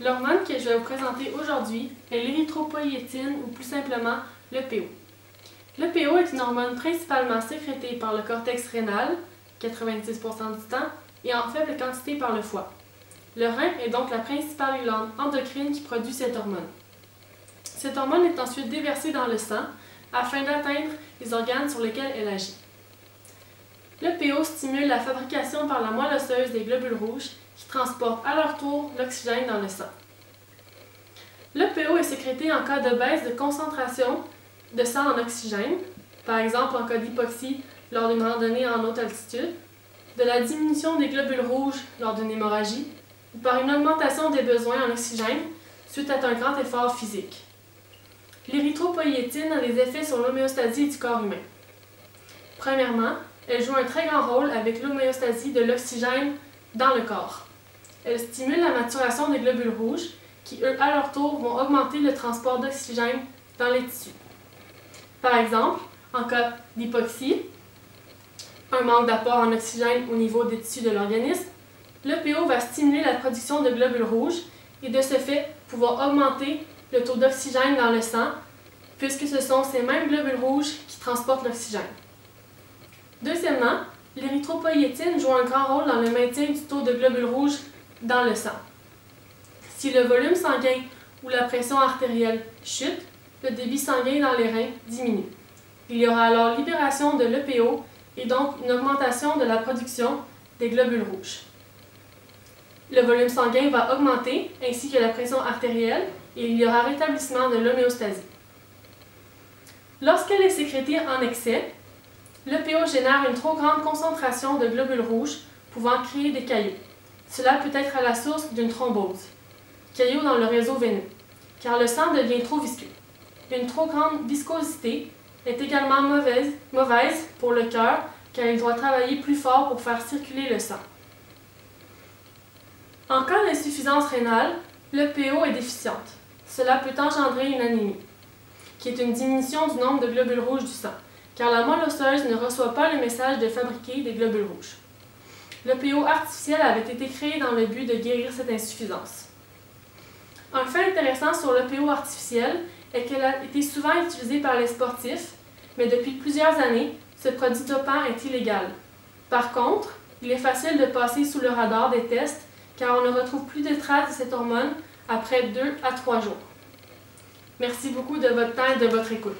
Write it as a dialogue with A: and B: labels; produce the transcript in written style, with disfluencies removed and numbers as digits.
A: L'hormone que je vais vous présenter aujourd'hui est l'érythropoïétine ou plus simplement le PO. Le PO est une hormone principalement sécrétée par le cortex rénal, 90% du temps, et en faible quantité par le foie. Le rein est donc la principale glande endocrine qui produit cette hormone. Cette hormone est ensuite déversée dans le sang afin d'atteindre les organes sur lesquels elle agit. Le PO stimule la fabrication par la moelle osseuse des globules rouges qui transportent à leur tour l'oxygène dans le sang. Le PO est sécrété en cas de baisse de concentration de sang en oxygène, par exemple en cas d'hypoxie lors d'une randonnée en haute altitude, de la diminution des globules rouges lors d'une hémorragie, ou par une augmentation des besoins en oxygène suite à un grand effort physique. L'érythropoïétine a des effets sur l'homéostasie du corps humain. Premièrement, elle joue un très grand rôle avec l'homéostasie de l'oxygène dans le corps. Elle stimule la maturation des globules rouges qui, eux, à leur tour, vont augmenter le transport d'oxygène dans les tissus. Par exemple, en cas d'hypoxie, un manque d'apport en oxygène au niveau des tissus de l'organisme, le PO va stimuler la production de globules rouges et de ce fait pouvoir augmenter le taux d'oxygène dans le sang, puisque ce sont ces mêmes globules rouges qui transportent l'oxygène. Deuxièmement, l'érythropoïétine joue un grand rôle dans le maintien du taux de globules rouges dans le sang. Si le volume sanguin ou la pression artérielle chute, le débit sanguin dans les reins diminue. Il y aura alors libération de l'EPO et donc une augmentation de la production des globules rouges. Le volume sanguin va augmenter ainsi que la pression artérielle et il y aura rétablissement de l'homéostasie. Lorsqu'elle est sécrétée en excès, l'EPO génère une trop grande concentration de globules rouges pouvant créer des caillots. Cela peut être à la source d'une thrombose, caillots dans le réseau veineux, car le sang devient trop visqueux. Une trop grande viscosité est également mauvaise pour le cœur, car il doit travailler plus fort pour faire circuler le sang. En cas d'insuffisance rénale, le PO est déficiente. Cela peut engendrer une anémie, qui est une diminution du nombre de globules rouges du sang, car la moelle osseuse ne reçoit pas le message de fabriquer des globules rouges. Le PO artificiel avait été créé dans le but de guérir cette insuffisance. Un fait intéressant sur le PO artificiel est qu'elle a été souvent utilisée par les sportifs, mais depuis plusieurs années, ce produit dopant est illégal. Par contre, il est facile de passer sous le radar des tests car on ne retrouve plus de traces de cette hormone après 2 à 3 jours. Merci beaucoup de votre temps et de votre écoute.